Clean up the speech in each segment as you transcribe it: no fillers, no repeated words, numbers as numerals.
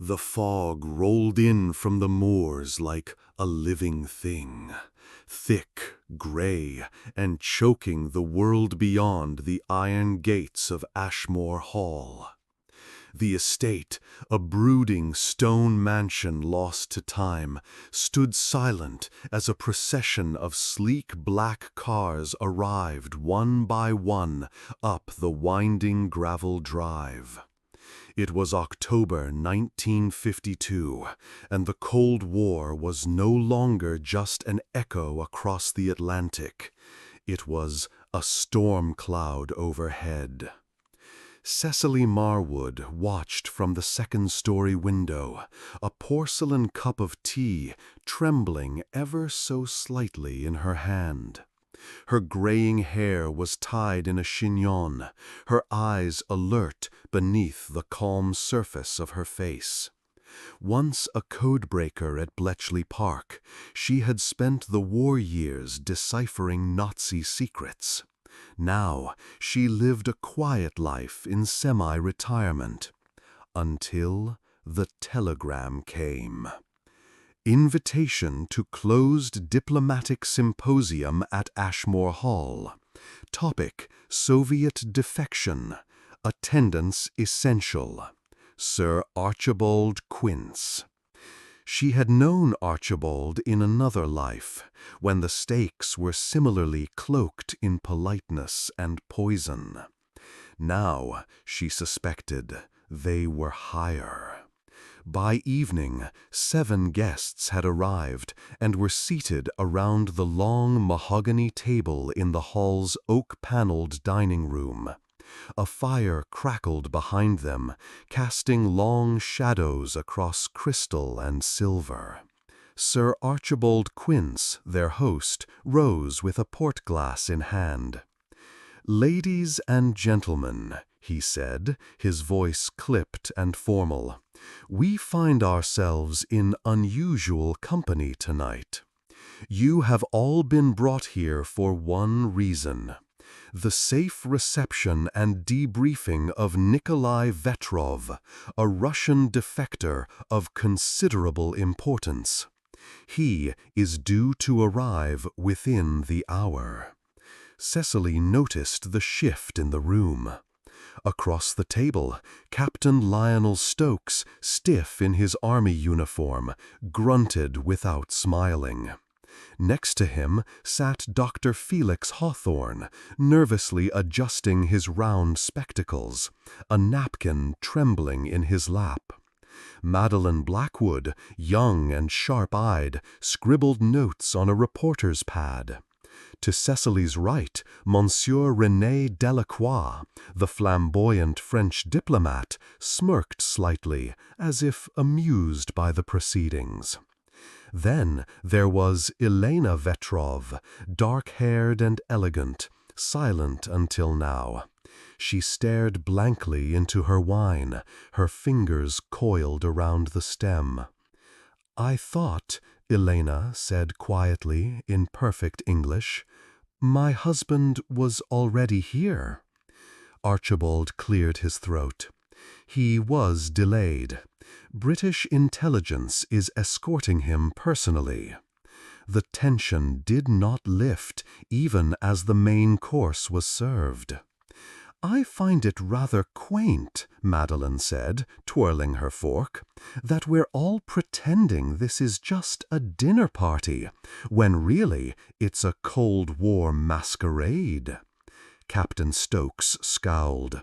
The fog rolled in from the moors like a living thing, thick, gray, and choking the world beyond the iron gates of Ashmore Hall. The estate, a brooding stone mansion lost to time, stood silent as a procession of sleek black cars arrived one by one up the winding gravel drive. It was October 1952, and the Cold War was no longer just an echo across the Atlantic. It was a storm cloud overhead. Cecily Marwood watched from the second-story window, a porcelain cup of tea trembling ever so slightly in her hand. Her graying hair was tied in a chignon, her eyes alert beneath the calm surface of her face. Once a codebreaker at Bletchley Park, she had spent the war years deciphering Nazi secrets. Now she lived a quiet life in semi-retirement, until the telegram came. Invitation to closed diplomatic symposium at Ashmore Hall. Topic: Soviet defection. Attendance essential. Sir Archibald Quince. She had known Archibald in another life, when the stakes were similarly cloaked in politeness and poison. Now, she suspected, they were higher. By evening, 7 guests had arrived and were seated around the long mahogany table in the hall's oak-paneled dining room. A fire crackled behind them, casting long shadows across crystal and silver. Sir Archibald Quince, their host, rose with a port glass in hand. "Ladies and gentlemen," he said, his voice clipped and formal, "we find ourselves in unusual company tonight. You have all been brought here for one reason: the safe reception and debriefing of Nikolai Vetrov, a Russian defector of considerable importance. He is due to arrive within the hour." Cecily noticed the shift in the room. Across the table, Captain Lionel Stokes, stiff in his army uniform, grunted without smiling. Next to him sat Dr. Felix Hawthorne, nervously adjusting his round spectacles, a napkin trembling in his lap. Madeline Blackwood, young and sharp-eyed, scribbled notes on a reporter's pad. To Cecily's right, Monsieur René Delacroix, the flamboyant French diplomat, smirked slightly, as if amused by the proceedings. Then there was Elena Vetrov, dark-haired and elegant, silent until now. She stared blankly into her wine, her fingers coiled around the stem. "I thought," Elena said quietly in perfect English, "my husband was already here." Archibald cleared his throat. He was delayed. British intelligence is escorting him personally. The tension did not lift even as the main course was served. "I find it rather quaint," Madeline said, twirling her fork, "that we're all pretending this is just a dinner party, when really it's a Cold War masquerade." Captain Stokes scowled.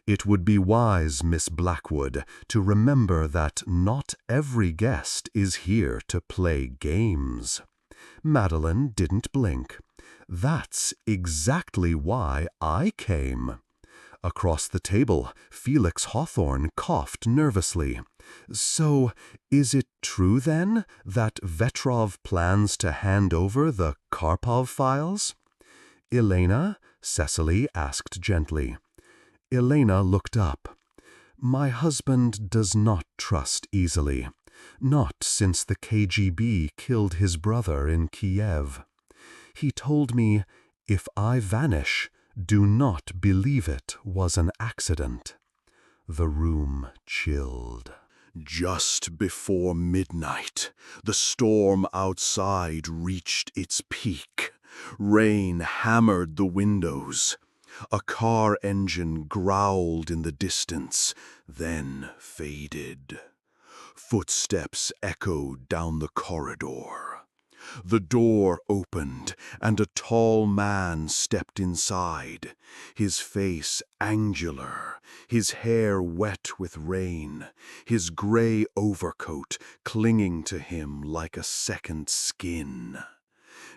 "It would be wise, Miss Blackwood, to remember that not every guest is here to play games." Madeline didn't blink. "That's exactly why I came." Across the table, Felix Hawthorne coughed nervously. "So, is it true, then, that Vetrov plans to hand over the Karpov files?" "Elena?" Cecily asked gently. Elena looked up. "My husband does not trust easily. Not since the KGB killed his brother in Kiev. He told me, if I vanish, do not believe it was an accident." The room chilled. Just before midnight, the storm outside reached its peak. Rain hammered the windows. A car engine growled in the distance, then faded. Footsteps echoed down the corridor. The door opened, and a tall man stepped inside, his face angular, his hair wet with rain, his gray overcoat clinging to him like a second skin.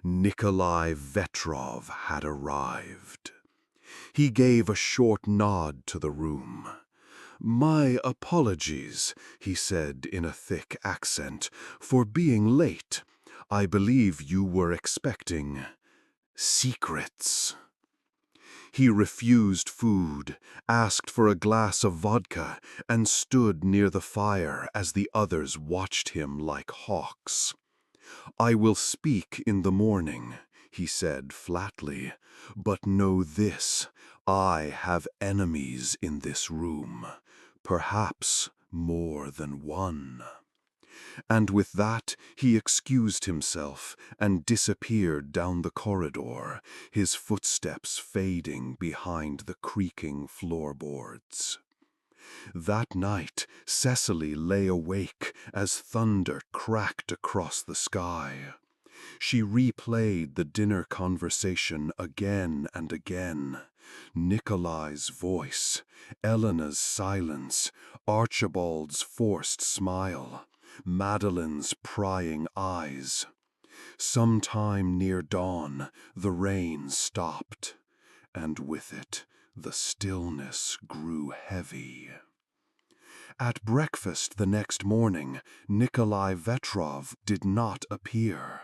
Nikolai Vetrov had arrived. He gave a short nod to the room. "My apologies," he said in a thick accent, "for being late. I believe you were expecting secrets." He refused food, asked for a glass of vodka, and stood near the fire as the others watched him like hawks. "I will speak in the morning," he said flatly, "but know this, I have enemies in this room, perhaps more than one." And with that, he excused himself and disappeared down the corridor, his footsteps fading behind the creaking floorboards. That night, Cecily lay awake as thunder cracked across the sky. She replayed the dinner conversation again and again. Nikolai's voice, Elena's silence, Archibald's forced smile, Madeline's prying eyes. Sometime near dawn, the rain stopped, and with it, the stillness grew heavy. At breakfast the next morning, Nikolai Vetrov did not appear.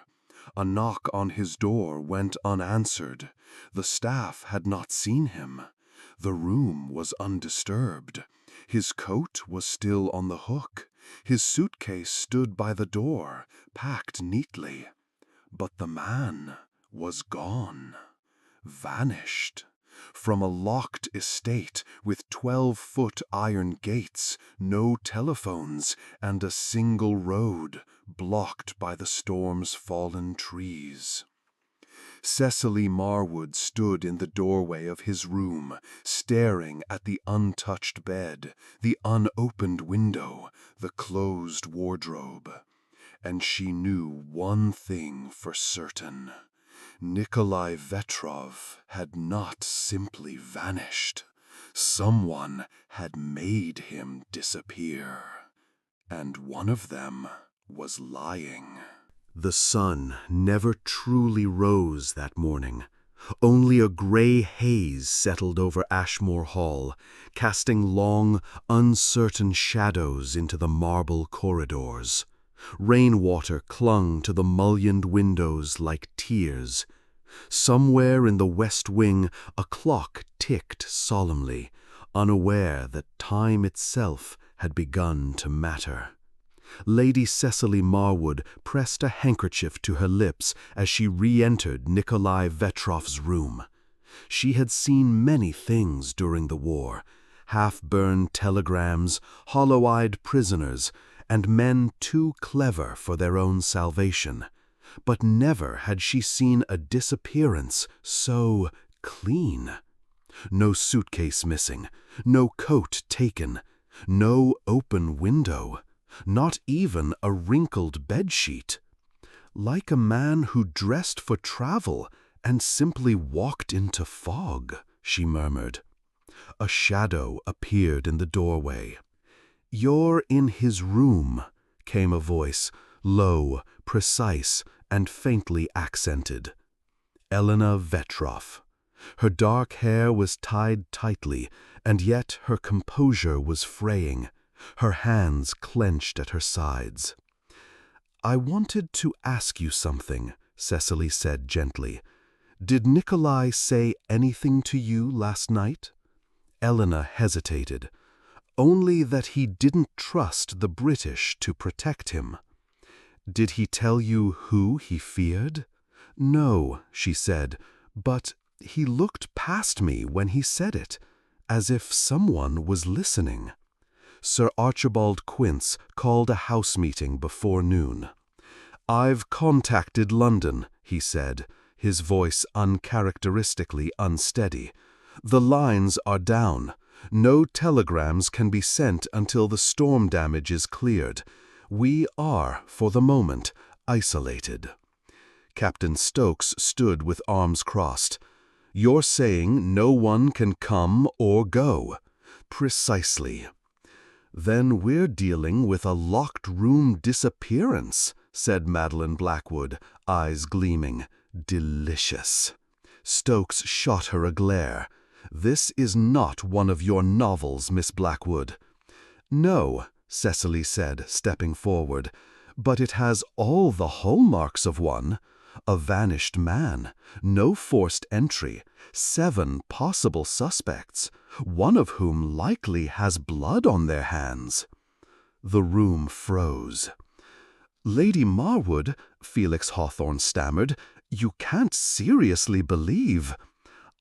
A knock on his door went unanswered. The staff had not seen him. The room was undisturbed. His coat was still on the hook. His suitcase stood by the door, packed neatly. But the man was gone, vanished. From a locked estate with 12-foot iron gates, no telephones, and a single road blocked by the storm's fallen trees. Cecily Marwood stood in the doorway of his room, staring at the untouched bed, the unopened window, the closed wardrobe. And she knew one thing for certain. Nikolai Vetrov had not simply vanished. Someone had made him disappear. And one of them was lying. The sun never truly rose that morning. Only a gray haze settled over Ashmore Hall, casting long, uncertain shadows into the marble corridors. Rainwater clung to the mullioned windows like tears. Somewhere in the west wing, a clock ticked solemnly, unaware that time itself had begun to matter. Lady Cecily Marwood pressed a handkerchief to her lips as she re-entered Nikolai Vetrov's room. She had seen many things during the war: half-burned telegrams, hollow-eyed prisoners, and men too clever for their own salvation. But never had she seen a disappearance so clean. No suitcase missing, no coat taken, no open window, not even a wrinkled bedsheet. Like a man who dressed for travel and simply walked into fog, she murmured. A shadow appeared in the doorway. "You're in his room," came a voice, low, precise, and faintly accented. Elena Vetrov. Her dark hair was tied tightly, and yet her composure was fraying, her hands clenched at her sides. "I wanted to ask you something," Cecily said gently. "Did Nikolai say anything to you last night?" Elena hesitated. "Only that he didn't trust the British to protect him." "Did he tell you who he feared?" "No," she said, "but he looked past me when he said it, as if someone was listening." Sir Archibald Quince called a house meeting before noon. "I've contacted London," he said, his voice uncharacteristically unsteady. "The lines are down. No telegrams can be sent until the storm damage is cleared. We are, for the moment, isolated." Captain Stokes stood with arms crossed. "You're saying no one can come or go?" "Precisely." "Then we're dealing with a locked-room disappearance," said Madeline Blackwood, eyes gleaming. "Delicious." Stokes shot her a glare. "This is not one of your novels, Miss Blackwood." "No," Cecily said, stepping forward, "but it has all the hallmarks of one. A vanished man, no forced entry, 7 possible suspects, one of whom likely has blood on their hands." The room froze. "Lady Marwood," Felix Hawthorne stammered, "you can't seriously believe—"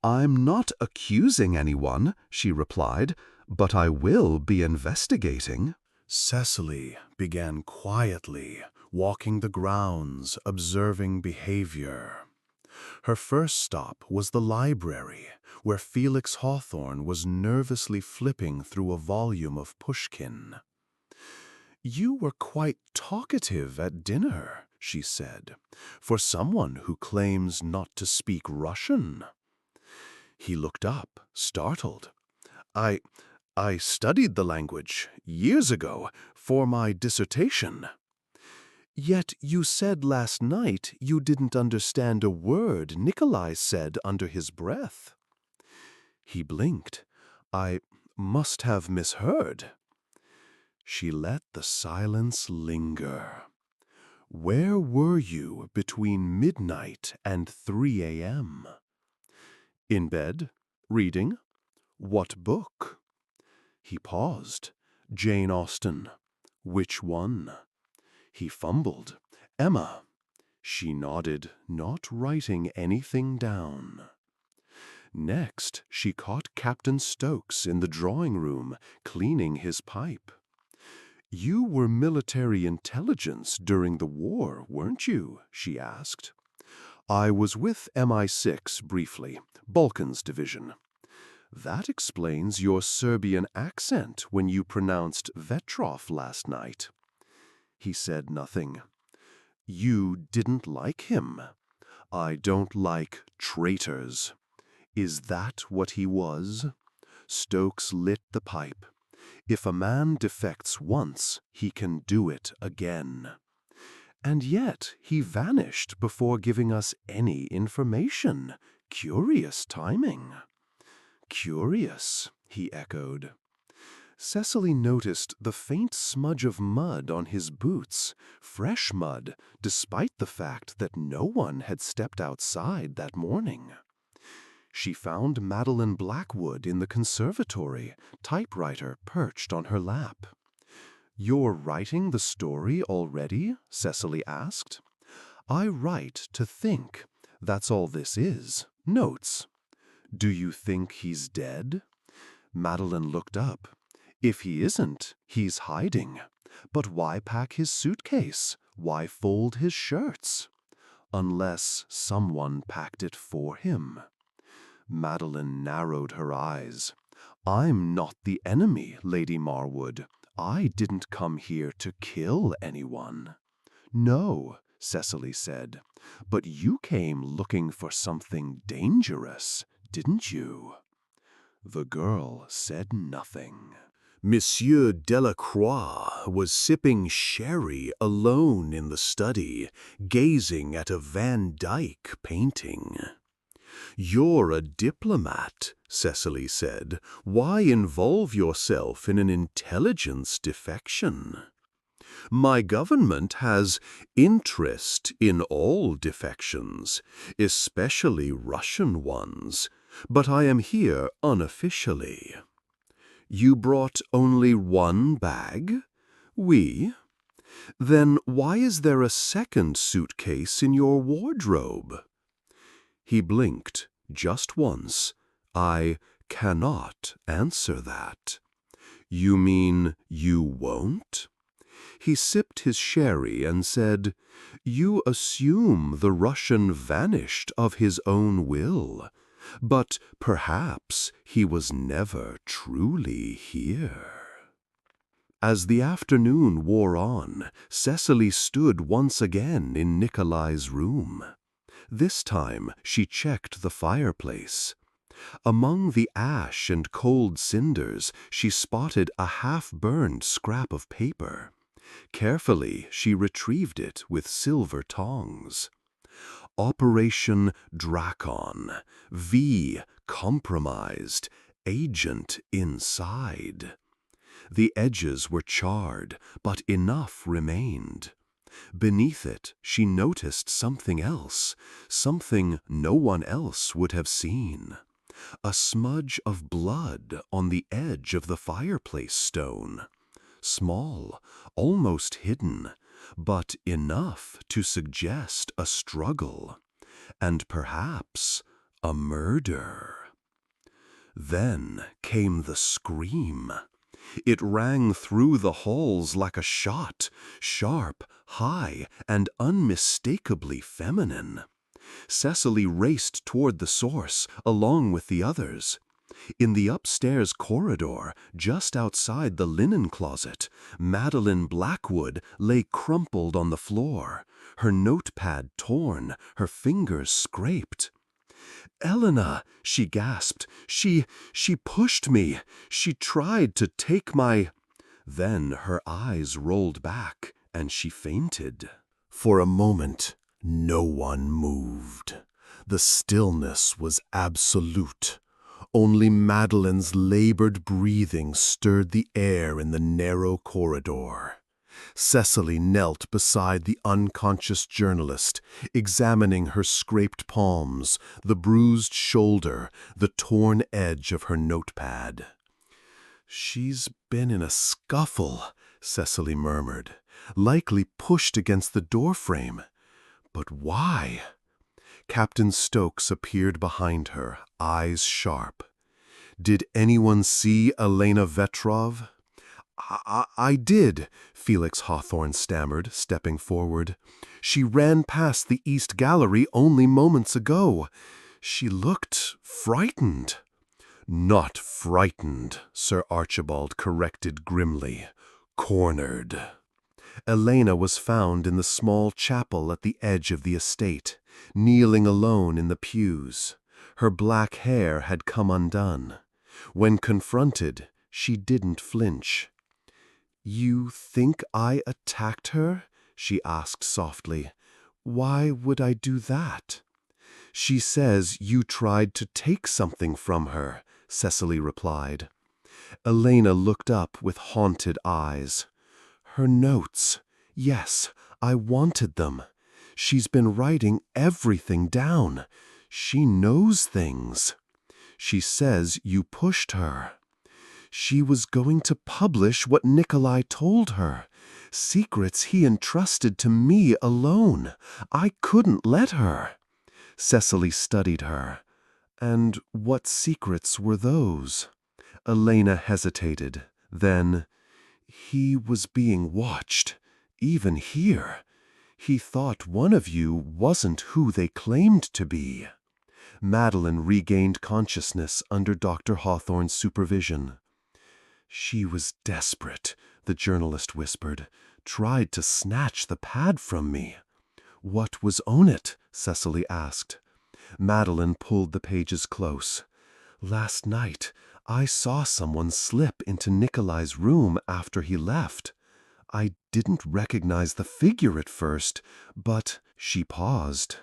"I'm not accusing anyone," she replied, "but I will be investigating." Cecily began quietly, walking the grounds, observing behavior. Her first stop was the library, where Felix Hawthorne was nervously flipping through a volume of Pushkin. "You were quite talkative at dinner," she said, "for someone who claims not to speak Russian." He looked up, startled. I studied the language years ago for my dissertation." "Yet you said last night you didn't understand a word Nikolai said under his breath." He blinked. "I must have misheard." She let the silence linger. "Where were you between midnight and 3 a.m.? "In bed, reading." "What book?" He paused. "Jane Austen." "Which one?" He fumbled. "Emma." She nodded, not writing anything down. Next, she caught Captain Stokes in the drawing-room, cleaning his pipe. "You were military intelligence during the war, weren't you?" she asked. "I was with MI6 briefly, Balkans Division." "That explains your Serbian accent when you pronounced Vetrov last night." He said nothing. "You didn't like him." "I don't like traitors." "Is that what he was?" Stokes lit the pipe. "If a man defects once, he can do it again." "And yet he vanished before giving us any information. Curious timing." "Curious," he echoed. Cecily noticed the faint smudge of mud on his boots, fresh mud, despite the fact that no one had stepped outside that morning. She found Madeline Blackwood in the conservatory, typewriter perched on her lap. "You're writing the story already?" Cecily asked. "I write to think. That's all this is. Notes." "Do you think he's dead?" Madeline looked up. "If he isn't, he's hiding. But why pack his suitcase? Why fold his shirts?" "Unless someone packed it for him." Madeline narrowed her eyes. "I'm not the enemy, Lady Marwood. I didn't come here to kill anyone." "No," Cecily said, "but you came looking for something dangerous, didn't you?" The girl said nothing. Monsieur Delacroix was sipping sherry alone in the study, gazing at a Van Dyck painting. "You're a diplomat," Cecily said. "Why involve yourself in an intelligence defection?" "My government has interest in all defections, especially Russian ones, but I am here unofficially." "You brought only one bag?" "Oui." "Then why is there a second suitcase in your wardrobe?" He blinked, just once. "I cannot answer that." You mean you won't? He sipped his sherry and said, You assume the Russian vanished of his own will, but perhaps he was never truly here. As the afternoon wore on, Cecily stood once again in Nikolai's room. This time she checked the fireplace. Among the ash and cold cinders, she spotted a half-burned scrap of paper. Carefully, she retrieved it with silver tongs. Operation Drakon. V. Compromised. Agent inside. The edges were charred, but enough remained. Beneath it, she noticed something else, something no one else would have seen. A smudge of blood on the edge of the fireplace stone. Small, almost hidden, but enough to suggest a struggle, and perhaps a murder. Then came the scream. It rang through the halls like a shot, sharp, high, and unmistakably feminine. Cecily raced toward the source, along with the others. In the upstairs corridor, just outside the linen closet, Madeline Blackwood lay crumpled on the floor, her notepad torn, her fingers scraped. "Elena," she gasped, she pushed me. She tried to take my—" Then her eyes rolled back, and she fainted. For a moment, no one moved. The stillness was absolute. Only Madeline's labored breathing stirred the air in the narrow corridor. Cecily knelt beside the unconscious journalist, examining her scraped palms, the bruised shoulder, the torn edge of her notepad. "She's been in a scuffle," Cecily murmured, "likely pushed against the doorframe. But why?" Captain Stokes appeared behind her, eyes sharp. "Did anyone see Elena Vetrov?" I did," Felix Hawthorne stammered, stepping forward. "She ran past the East Gallery only moments ago. She looked frightened." "Not frightened," Sir Archibald corrected grimly. "Cornered." Elena was found in the small chapel at the edge of the estate, kneeling alone in the pews. Her black hair had come undone. When confronted, she didn't flinch. "You think I attacked her?" she asked softly. "Why would I do that?" "She says you tried to take something from her," Cecily replied. Elena looked up with haunted eyes. "Her notes. Yes, I wanted them. She's been writing everything down. She knows things. She says you pushed her. She was going to publish what Nikolai told her. Secrets he entrusted to me alone. I couldn't let her." Cecily studied her. "And what secrets were those?" Elena hesitated. Then, "He was being watched, even here. He thought one of you wasn't who they claimed to be." Madeline regained consciousness under Dr. Hawthorne's supervision. "She was desperate," the journalist whispered. "Tried to snatch the pad from me." "What was on it?" Cecily asked. Madeline pulled the pages close. "Last night, I saw someone slip into Nikolai's room after he left. I didn't recognize the figure at first, but—" She paused.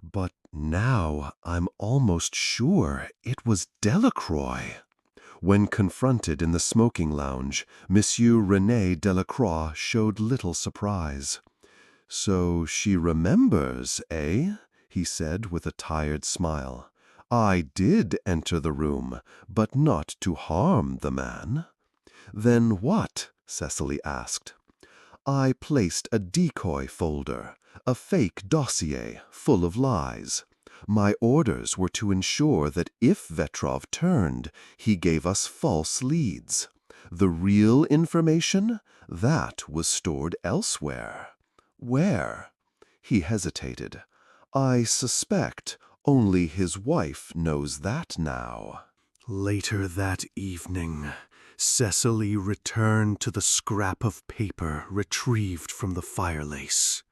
"But now I'm almost sure it was Delacroix." When confronted in the smoking lounge, Monsieur René Delacroix showed little surprise. "So she remembers, eh?" he said with a tired smile. "I did enter the room, but not to harm the man." "Then what?" Cecily asked. "I placed a decoy folder, a fake dossier full of lies. My orders were to ensure that if Vetrov turned, he gave us false leads. The real information? That was stored elsewhere. Where? He hesitated. I suspect only his wife knows that now. Later that evening, Cecily returned to the scrap of paper retrieved from the firelace.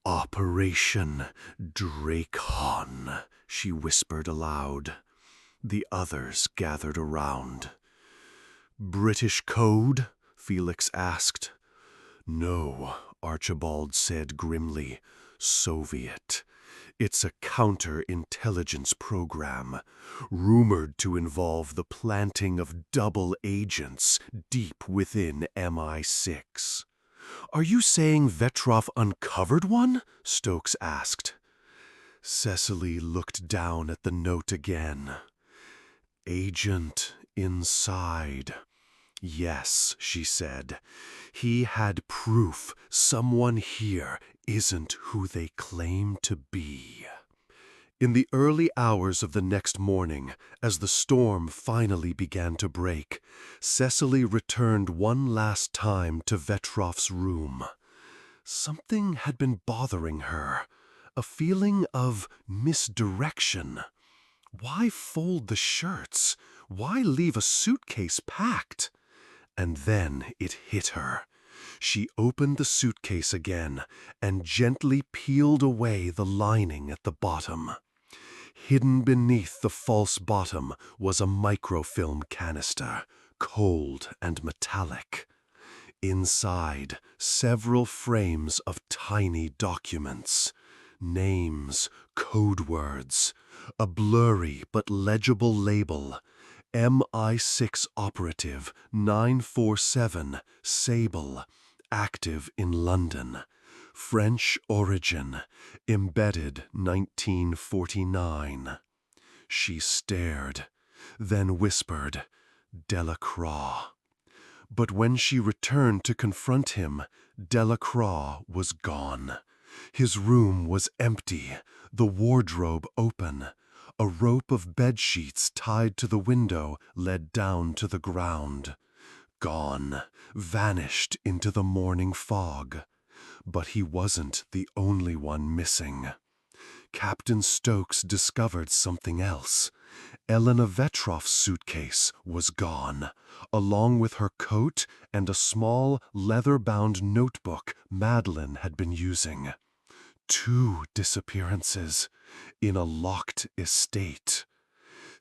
Operation Dracon, she whispered aloud. The others gathered around. British code? Felix asked. No, Archibald said grimly. Soviet. It's a counterintelligence program, rumored to involve the planting of double agents deep within MI6. Are you saying Vetrov uncovered one? Stokes asked. Cecily looked down at the note again. Agent inside. Yes, she said. He had proof someone here isn't who they claim to be. In the early hours of the next morning, as the storm finally began to break, Cecily returned one last time to Vetrov's room. Something had been bothering her, a feeling of misdirection. Why fold the shirts? Why leave a suitcase packed? And then it hit her. She opened the suitcase again and gently peeled away the lining at the bottom. Hidden beneath the false bottom was a microfilm canister, cold and metallic. Inside, several frames of tiny documents. Names, code words, a blurry but legible label. MI6 operative 947 Sable, active in London. French origin, embedded 1949. She stared, then whispered, Delacroix. But when she returned to confront him, Delacroix was gone. His room was empty, the wardrobe open. A rope of bedsheets tied to the window led down to the ground. Gone, vanished into the morning fog. But he wasn't the only one missing. Captain Stokes discovered something else. Elena Vetrov's suitcase was gone, along with her coat and a small leather-bound notebook Madeline had been using. 2 disappearances in a locked estate.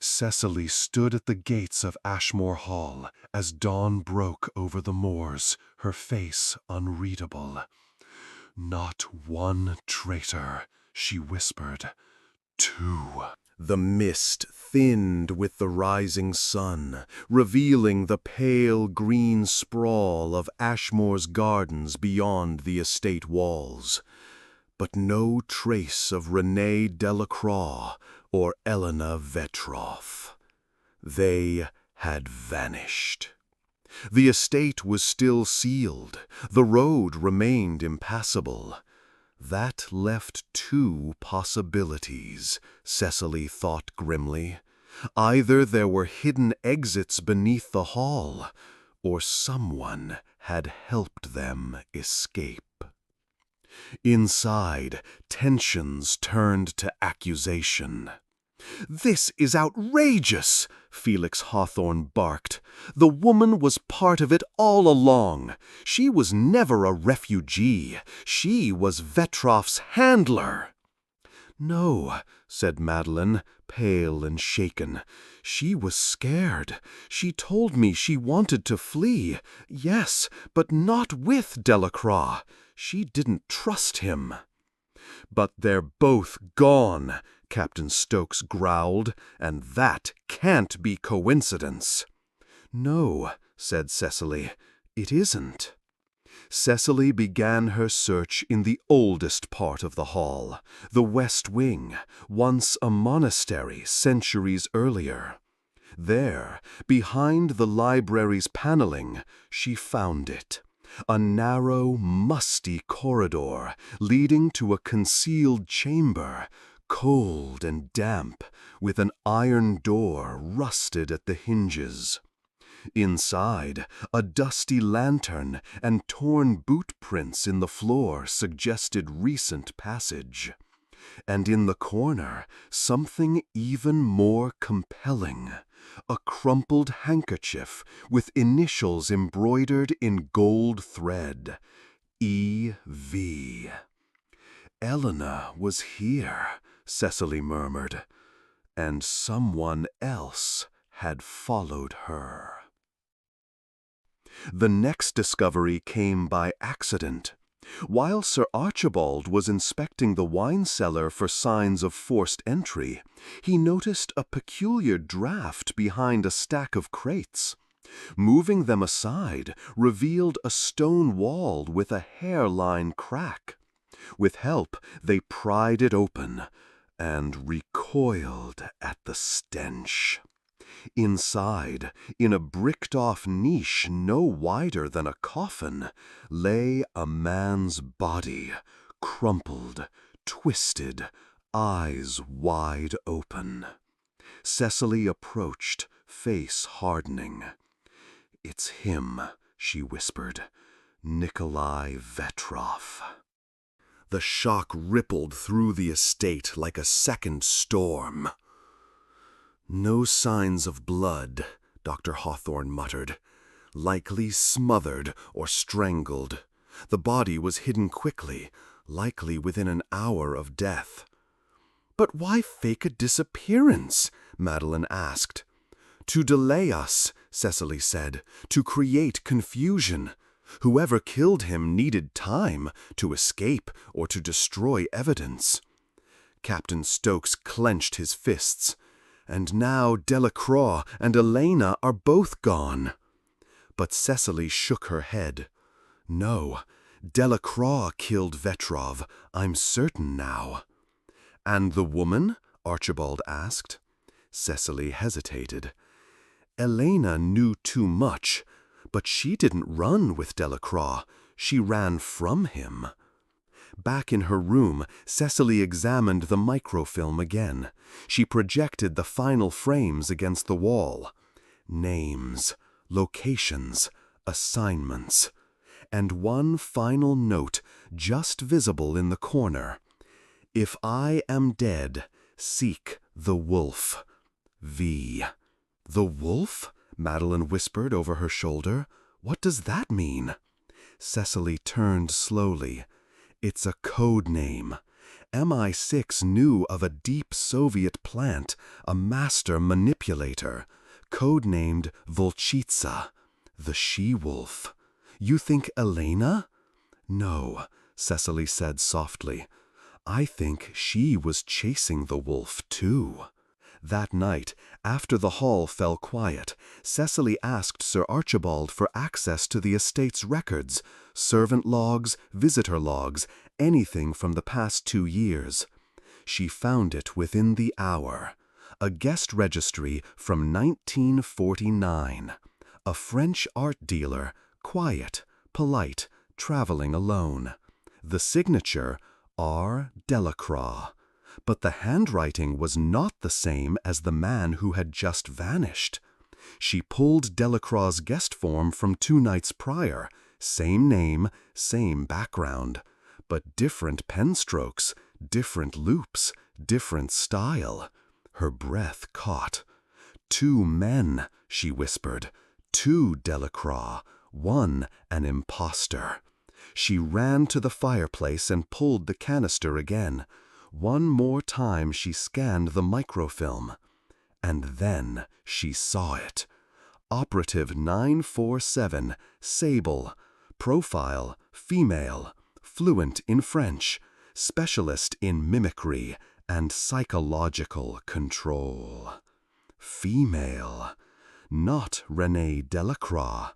Cecily stood at the gates of Ashmore Hall as dawn broke over the moors, her face unreadable. Not one traitor, she whispered. 2. The mist thinned with the rising sun, revealing the pale green sprawl of Ashmore's gardens beyond the estate walls. But no trace of Renee Delacroix or Elena Vetrov. They had vanished. The estate was still sealed. The road remained impassable. That left 2 possibilities, Cecily thought grimly. Either there were hidden exits beneath the hall, or someone had helped them escape. Inside, tensions turned to accusation. "This is outrageous!" Felix Hawthorne barked. "The woman was part of it all along. She was never a refugee. She was Vetrov's handler." "No," said Madeline, pale and shaken. "She was scared. She told me she wanted to flee. Yes, but not with Delacroix. She didn't trust him." "But they're both gone," Captain Stokes growled, "and that can't be coincidence." "No," said Cecily, "it isn't." Cecily began her search in the oldest part of the hall, the West Wing, once a monastery centuries earlier. There, behind the library's paneling, she found it. A narrow, musty corridor leading to a concealed chamber, cold and damp, with an iron door rusted at the hinges. Inside, a dusty lantern and torn boot prints in the floor suggested recent passage. And in the corner, something even more compelling. A crumpled handkerchief with initials embroidered in gold thread. E.V. Elena was here, Cecily murmured, and someone else had followed her. The next discovery came by accident. While Sir Archibald was inspecting the wine cellar for signs of forced entry, he noticed a peculiar draft behind a stack of crates. Moving them aside revealed a stone wall with a hairline crack. With help, they pried it open and recoiled at the stench. Inside, in a bricked-off niche no wider than a coffin, lay a man's body, crumpled, twisted, eyes wide open. Cecily approached, face hardening. "It's him," she whispered, "Nikolai Vetrov." The shock rippled through the estate like a second storm. "No signs of blood," Dr. Hawthorne muttered. "Likely smothered or strangled. The body was hidden quickly, likely within an hour of death." "But why fake a disappearance?" Madeline asked. "To delay us," Cecily said, "to create confusion. Whoever killed him needed time to escape or to destroy evidence." Captain Stokes clenched his fists. "And now Delacroix and Elena are both gone." But Cecily shook her head. "No, Delacroix killed Vetrov, I'm certain now." "And the woman?" Archibald asked. Cecily hesitated. "Elena knew too much, but she didn't run with Delacroix. She ran from him." Back in her room, Cecily examined the microfilm again. She projected the final frames against the wall. Names, locations, assignments, and one final note just visible in the corner. "If I am dead, seek the wolf. V." "The wolf?" Madeline whispered over her shoulder. "What does that mean?" Cecily turned slowly. "It's a code name. MI6 knew of a deep Soviet plant, a master manipulator, codenamed Volchitsa, the she-wolf. You think Elena?" "No," Cecily said softly. "I think she was chasing the wolf, too." That night, after the hall fell quiet, Cecily asked Sir Archibald for access to the estate's records, servant logs, visitor logs, anything from the past 2 years. She found it within the hour. A guest registry from 1949. A French art dealer, quiet, polite, traveling alone. The signature, R. Delacroix. But the handwriting was not the same as the man who had just vanished. She pulled Delacroix's guest form from 2 nights prior. Same name, same background. But different pen strokes, different loops, different style. Her breath caught. 2 men, she whispered. 2 Delacroix, one an imposter. She ran to the fireplace and pulled the canister again. One more time she scanned the microfilm. And then she saw it. Operative 947, Sable. Profile, female. Fluent in French. Specialist in mimicry and psychological control. Female. Not Renée Delacroix.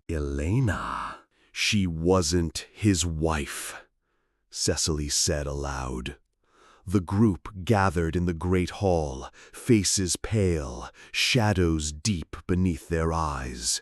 Elena. "She wasn't his wife," Cecily said aloud. The group gathered in the great hall, faces pale, shadows deep beneath their eyes.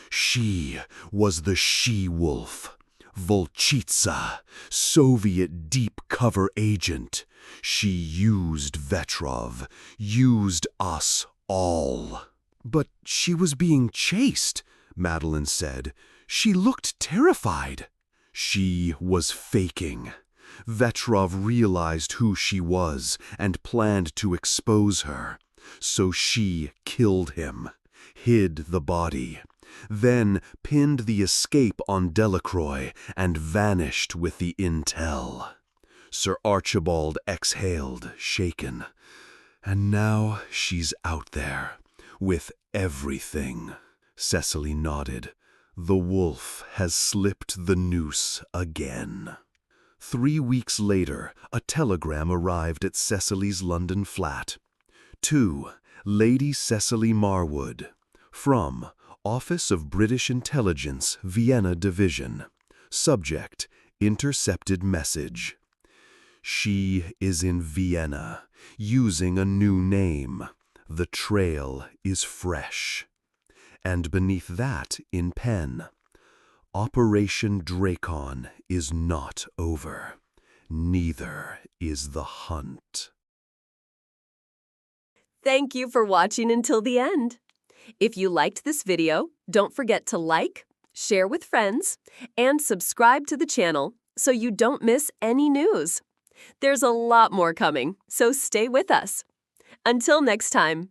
She was the she-wolf, Volchitsa, Soviet deep-cover agent. She used Vetrov, used us all. But she was being chased, Madeline said. She looked terrified. She was faking. Vetrov realized who she was and planned to expose her. So she killed him, hid the body, then pinned the escape on Delacroix and vanished with the intel. Sir Archibald exhaled, shaken. And now she's out there, with everything. Cecily nodded. The wolf has slipped the noose again. 3 weeks later, a telegram arrived at Cecily's London flat. To Lady Cecily Marwood. From Office of British Intelligence, Vienna Division. Subject, intercepted message. She is in Vienna, using a new name. The trail is fresh. And beneath that, in pen, Operation Dracon is not over. Neither is the hunt. Thank you for watching until the end. If you liked this video, don't forget to like, share with friends, and subscribe to the channel so you don't miss any news. There's a lot more coming, so stay with us. Until next time.